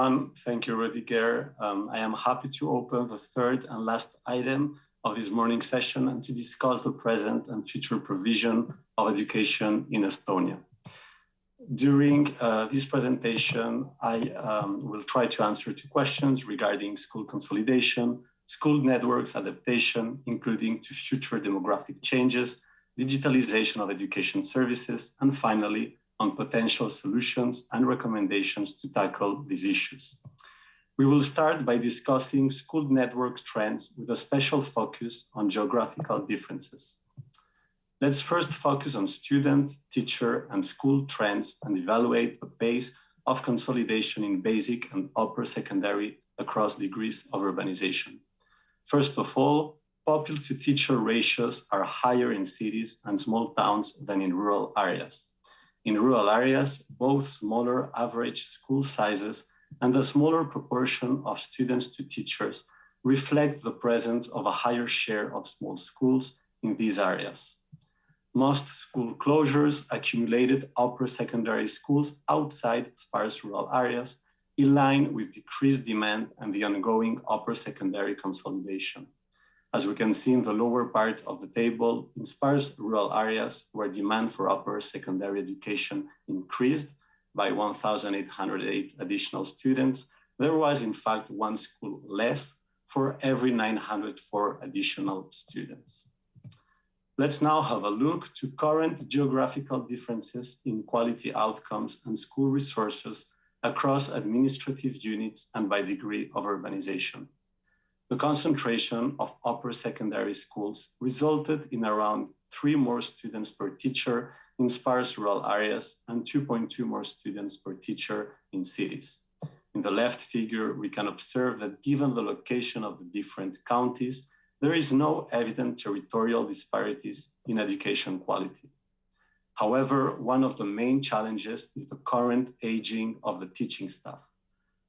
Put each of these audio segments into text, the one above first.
everyone. Thank you, Rudiger. I am happy to open the third and last item of this morning session and to discuss the present and future provision of education in Estonia. During this presentation, I will try to answer two questions regarding school consolidation, school networks adaptation, including to future demographic changes, digitalization of education services, and finally, on potential solutions and recommendations to tackle these issues. We will start by discussing school network trends with a special focus on geographical differences. Let's first focus on student, teacher, and school trends and evaluate the pace of consolidation in basic and upper secondary across degrees of urbanization. First of all, pupil to teacher ratios are higher in cities and small towns than in rural areas. In rural areas, both smaller average school sizes and a smaller proportion of students to teachers reflect the presence of a higher share of small schools in these areas. Most school closures accumulated upper secondary schools outside sparse rural areas, in line with decreased demand and the ongoing upper secondary consolidation. As we can see in the lower part of the table, in sparse rural areas where demand for upper secondary education increased by 1,808 additional students, there was in fact one school less for every 904 additional students. Let's now have a look to current geographical differences in quality outcomes and school resources across administrative units and by degree of urbanization. The concentration of upper secondary schools resulted in around 3 more students per teacher in sparse rural areas and 2.2 more students per teacher in cities. In the left figure, we can observe that given the location of the different counties, there is no evident territorial disparities in education quality. However, one of the main challenges is the current aging of the teaching staff.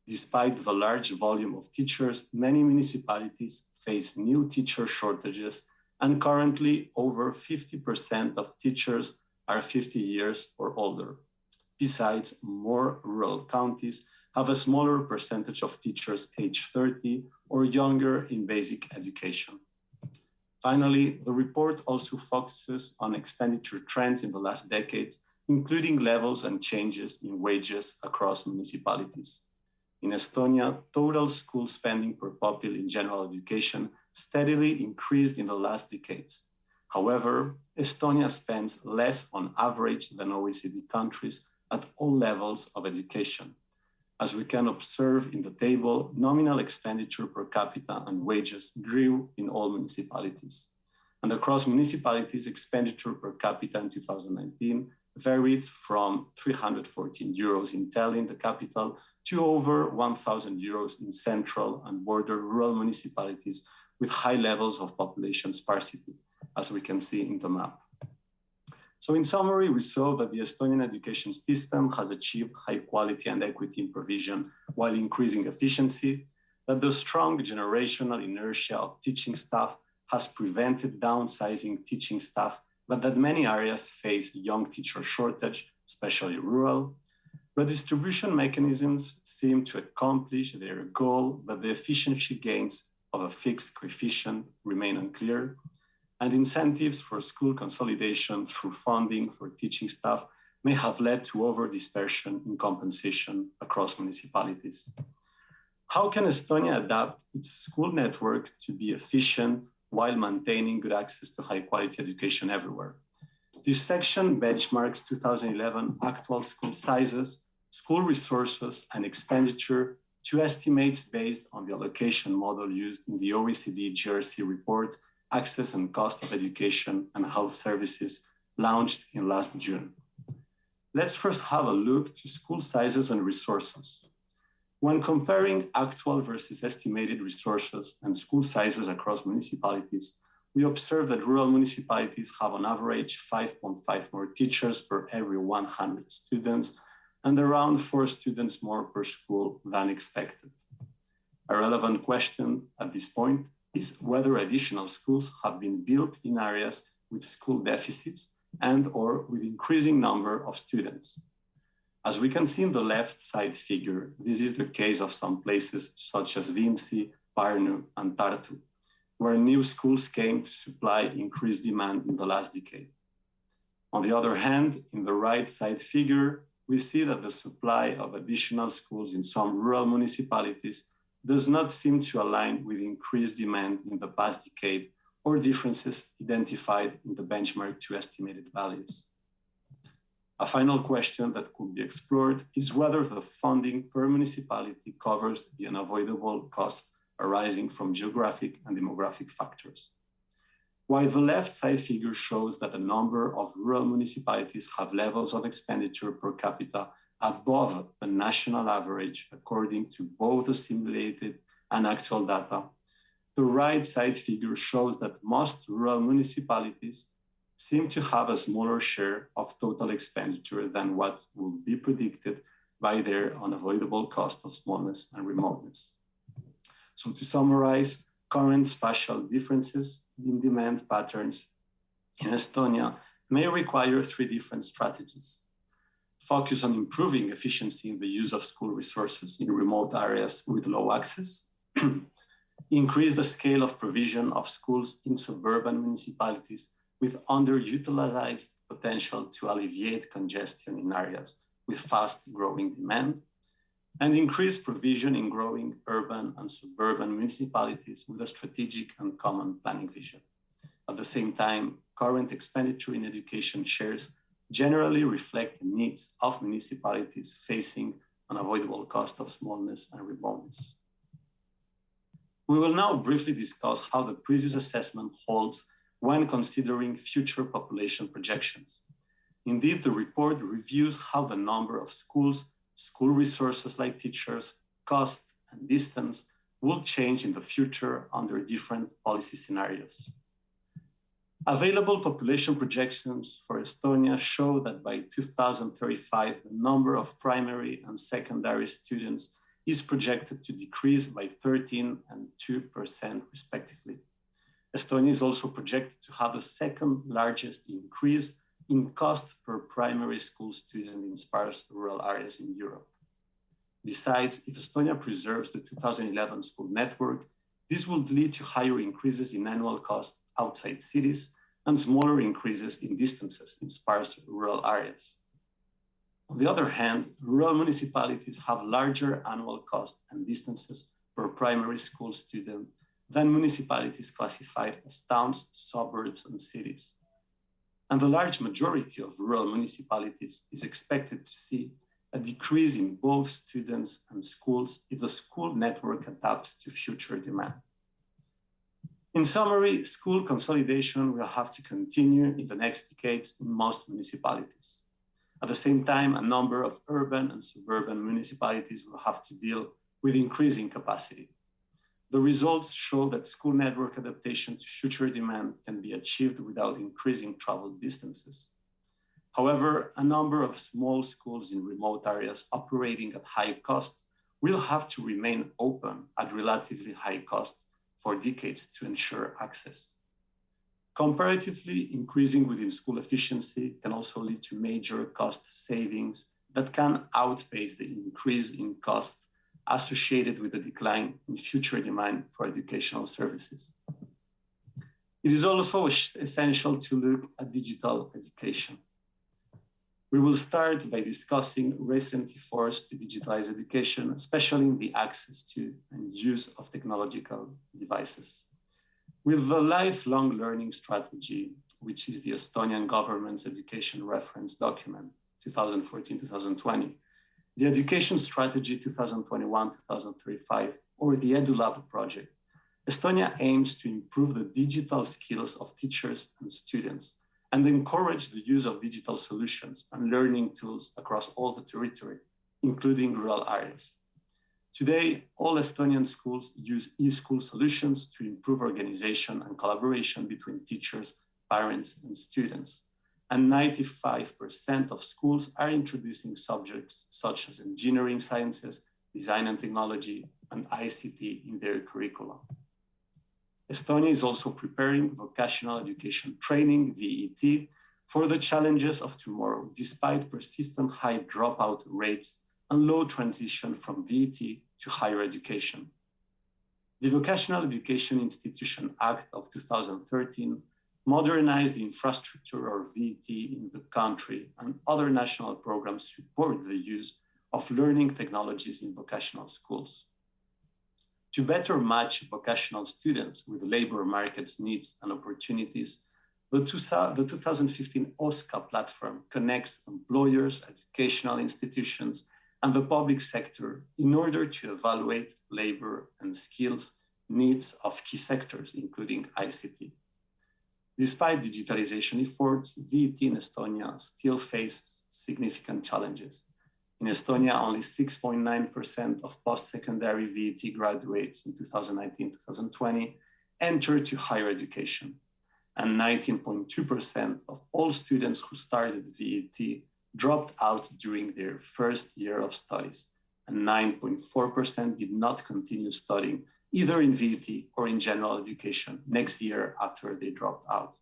Despite the large volume of teachers, many municipalities face new teacher shortages, and currently over 50% of teachers are 50 years or older. Besides, more rural counties have a smaller percentage of teachers aged 30 or younger in basic education. Finally, the report also focuses on expenditure trends in the last decades, including levels and changes in wages across municipalities. In Estonia, total school spending per pupil in general education steadily increased in the last decades. However, Estonia spends less on average than OECD countries at all levels of education. As we can observe in the table, nominal expenditure per capita and wages grew in all municipalities. And across municipalities, expenditure per capita in 2019 varied from 314 euros in Tallinn, the capital, to over 1,000 euros in central and border rural municipalities with high levels of population sparsity, as we can see in the map. So in summary, we saw that the Estonian education system has achieved high quality and equity in provision while increasing efficiency, that the strong generational inertia of teaching staff has prevented downsizing teaching staff, but that many areas face young teacher shortage, especially rural. Redistribution mechanisms seem to accomplish their goal, but the efficiency gains of a fixed coefficient remain unclear, and incentives for school consolidation through funding for teaching staff may have led to over-dispersion in compensation across municipalities. How can Estonia adapt its school network to be efficient while maintaining good access to high-quality education everywhere? This section benchmarks 2011 actual school sizes, school resources, and expenditure to estimates based on the allocation model used in the OECD GRC report, Access and Cost of Education and Health Services, launched in last June. Let's first have a look to school sizes and resources. When comparing actual versus estimated resources and school sizes across municipalities, we observe that rural municipalities have on average 5.5 more teachers per every 100 students and around 4 students more per school than expected. A relevant question at this point is whether additional schools have been built in areas with school deficits and or with increasing number of students. As we can see in the left side figure, this is the case of some places such as Viimsi, Pärnu, and Tartu, where new schools came to supply increased demand in the last decade. On the other hand, in the right side figure, we see that the supply of additional schools in some rural municipalities does not seem to align with increased demand in the past decade or differences identified in the benchmark to estimated values. A final question that could be explored is whether the funding per municipality covers the unavoidable costs arising from geographic and demographic factors. While the left side figure shows that a number of rural municipalities have levels of expenditure per capita above the national average according to both the simulated and actual data, the right side figure shows that most rural municipalities seem to have a smaller share of total expenditure than what would be predicted by their unavoidable cost of smallness and remoteness. So to summarize, current spatial differences in demand patterns in Estonia may require three different strategies. Focus on improving efficiency in the use of school resources in remote areas with low access. Increase the scale of provision of schools in suburban municipalities with underutilized potential to alleviate congestion in areas with fast growing demand. And increase provision in growing urban and suburban municipalities with a strategic and common planning vision. At the same time, current expenditure in education shares generally reflect the needs of municipalities facing unavoidable cost of smallness and remoteness. We will now briefly discuss how the previous assessment holds when considering future population projections. Indeed, the report reviews how the number of schools, school resources like teachers, cost, and distance will change in the future under different policy scenarios. Available population projections for Estonia show that by 2035, the number of primary and secondary students is projected to decrease by 13% and 2% respectively. Estonia is also projected to have the second largest increase in cost per primary school student in sparse rural areas in Europe. Besides, if Estonia preserves the 2011 school network, this would lead to higher increases in annual costs outside cities and smaller increases in distances in sparse rural areas. On the other hand, rural municipalities have larger annual costs and distances per primary school student than municipalities classified as towns, suburbs, and cities. And the large majority of rural municipalities is expected to see a decrease in both students and schools if the school network adapts to future demand. In summary, school consolidation will have to continue in the next decades in most municipalities. At the same time, a number of urban and suburban municipalities will have to deal with increasing capacity. The results show that school network adaptation to future demand can be achieved without increasing travel distances. However, a number of small schools in remote areas operating at high cost will have to remain open at relatively high cost for decades to ensure access. Comparatively, increasing within school efficiency can also lead to major cost savings that can outpace the increase in cost associated with the decline in future demand for educational services. It is also essential to look at digital education. We will start by discussing recent efforts to digitalize education, especially in the access to and use of technological devices. With the lifelong learning strategy, which is the Estonian government's education reference document, 2014-2020, the Education Strategy 2021-2035, or the EduLab project, Estonia aims to improve the digital skills of teachers and students and encourage the use of digital solutions and learning tools across all the territory, including rural areas. Today, all Estonian schools use e-school solutions to improve organization and collaboration between teachers, parents, and students. And 95% of schools are introducing subjects such as engineering sciences, design and technology, and ICT in their curricula. Estonia is also preparing vocational education training, VET, for the challenges of tomorrow, despite persistent high dropout rates and low transition from VET to higher education. The Vocational Education Institution Act of 2013 modernized the infrastructure of VET in the country, and other national programs support the use of learning technologies in vocational schools. To better match vocational students with labor market's needs and opportunities, the 2015 OSCA platform connects employers, educational institutions, and the public sector in order to evaluate labor and skills needs of key sectors, including ICT. Despite digitalization efforts, VET in Estonia still faces significant challenges. In Estonia, only 6.9% of post-secondary VET graduates in 2019-2020 entered to higher education, and 19.2% of all students who started VET dropped out during their first year of studies, and 9.4% did not continue studying either in VET or in general education next year after they dropped out.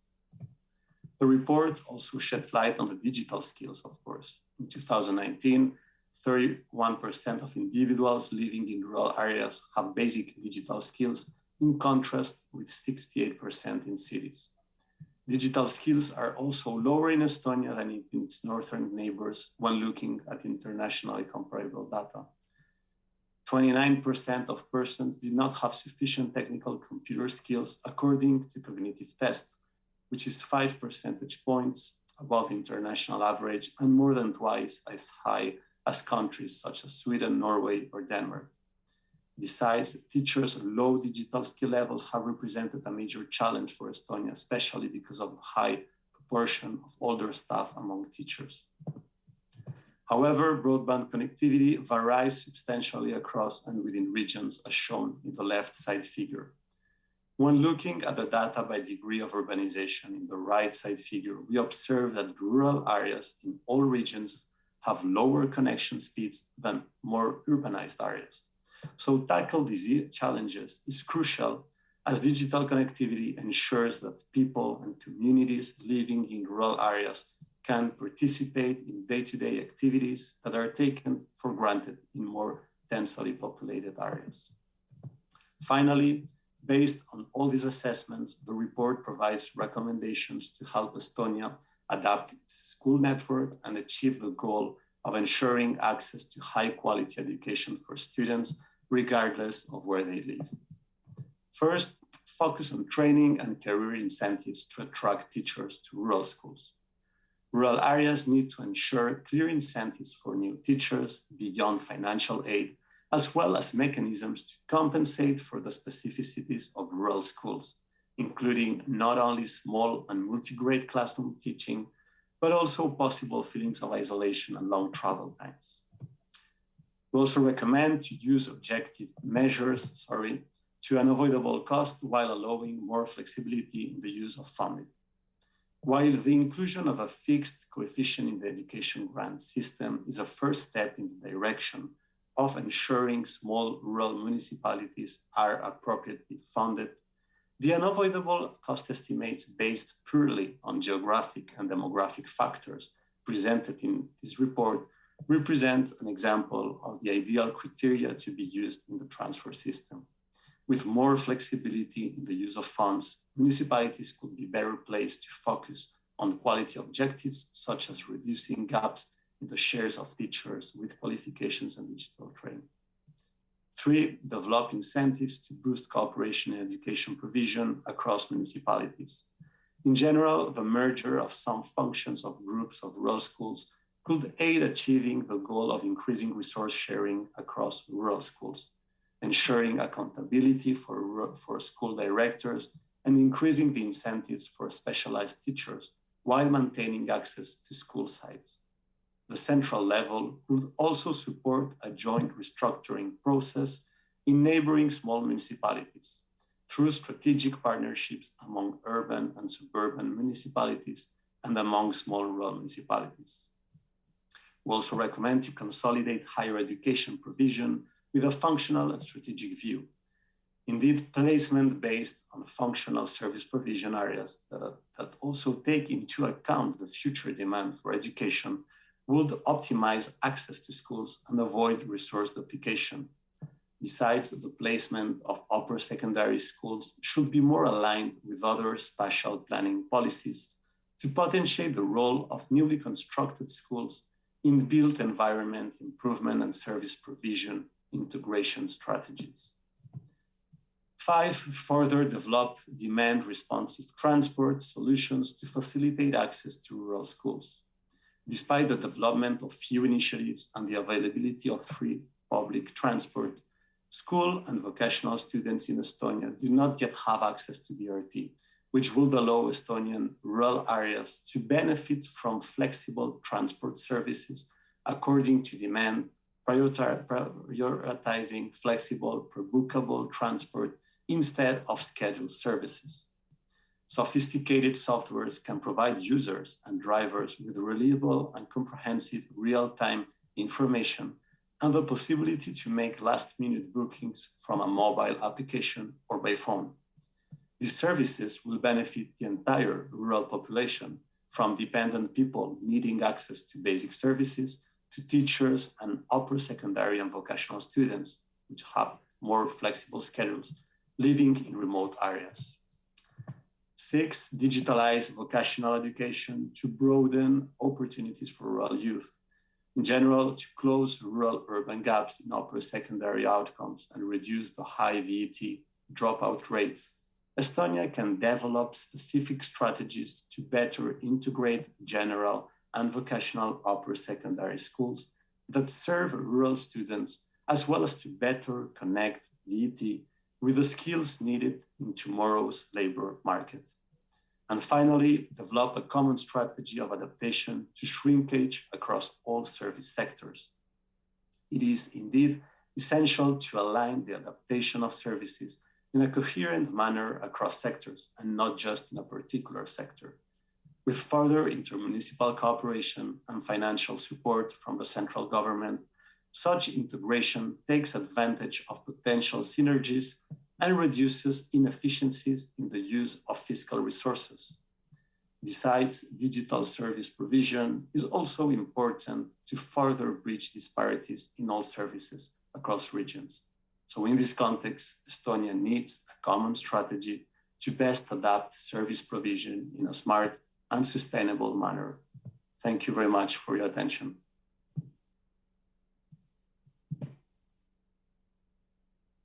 The report also sheds light on the digital skills, of course. In 2019, 31% of individuals living in rural areas have basic digital skills, in contrast with 68% in cities. Digital skills are also lower in Estonia than in its northern neighbors when looking at internationally comparable data. 29% of persons did not have sufficient technical computer skills according to cognitive test, which is 5 percentage points above international average and more than twice as high as countries such as Sweden, Norway, or Denmark. Besides, teachers' low digital skill levels have represented a major challenge for Estonia, especially because of the high proportion of older staff among teachers. However, broadband connectivity varies substantially across and within regions, as shown in the left side figure. When looking at the data by degree of urbanization in the right side figure, we observe that rural areas in all regions have lower connection speeds than more urbanized areas. So tackle these challenges is crucial, as digital connectivity ensures that people and communities living in rural areas can participate in day-to-day activities that are taken for granted in more densely populated areas. Finally, based on all these assessments, the report provides recommendations to help Estonia adapt its school network and achieve the goal of ensuring access to high-quality education for students, regardless of where they live. First, focus on training and career incentives to attract teachers to rural schools. Rural areas need to ensure clear incentives for new teachers beyond financial aid, as well as mechanisms to compensate for the specificities of rural schools, including not only small and multi-grade classroom teaching, but also possible feelings of isolation and long travel times. We also recommend to use objective measures, to unavoidable cost while allowing more flexibility in the use of funding. While the inclusion of a fixed coefficient in the education grant system is a first step in the direction of ensuring small rural municipalities are appropriately funded, the unavoidable cost estimates based purely on geographic and demographic factors presented in this report represent an example of the ideal criteria to be used in the transfer system. With more flexibility in the use of funds, municipalities could be better placed to focus on quality objectives, such as reducing gaps in the shares of teachers with qualifications and digital training. 3, develop incentives to boost cooperation in education provision across municipalities. In general, the merger of some functions of groups of rural schools could aid achieving the goal of increasing resource sharing across rural schools, ensuring accountability for school directors, and increasing the incentives for specialized teachers while maintaining access to school sites. The central level could also support a joint restructuring process in neighboring small municipalities through strategic partnerships among urban and suburban municipalities and among small rural municipalities. We also recommend to consolidate higher education provision with a functional and strategic view. Indeed, placement based on functional service provision areas that also take into account the future demand for education would optimize access to schools and avoid resource duplication. Besides, the placement of upper secondary schools should be more aligned with other spatial planning policies to potentiate the role of newly constructed schools in built environment improvement and service provision integration strategies. 5, further develop demand-responsive transport solutions to facilitate access to rural schools. Despite the development of few initiatives and the availability of free public transport, school and vocational students in Estonia do not yet have access to the RT, which would allow Estonian rural areas to benefit from flexible transport services according to demand, prioritizing flexible, pre-bookable transport instead of scheduled services. Sophisticated softwares can provide users and drivers with reliable and comprehensive real-time information and the possibility to make last-minute bookings from a mobile application or by phone. These services will benefit the entire rural population, from dependent people needing access to basic services to teachers and upper secondary and vocational students, which have more flexible schedules, living in remote areas. 6, digitalize vocational education to broaden opportunities for rural youth. In general, to close rural-urban gaps in upper secondary outcomes and reduce the high VET dropout rate, Estonia can develop specific strategies to better integrate general and vocational upper secondary schools that serve rural students, as well as to better connect VET with the skills needed in tomorrow's labor market. And finally, develop a common strategy of adaptation to shrinkage across all service sectors. It is indeed essential to align the adaptation of services in a coherent manner across sectors and not just in a particular sector. With further intermunicipal cooperation and financial support from the central government, such integration takes advantage of potential synergies and reduces inefficiencies in the use of fiscal resources. Besides, digital service provision is also important to further bridge disparities in all services across regions. So in this context, Estonia needs a common strategy to best adapt service provision in a smart and sustainable manner. Thank you very much for your attention.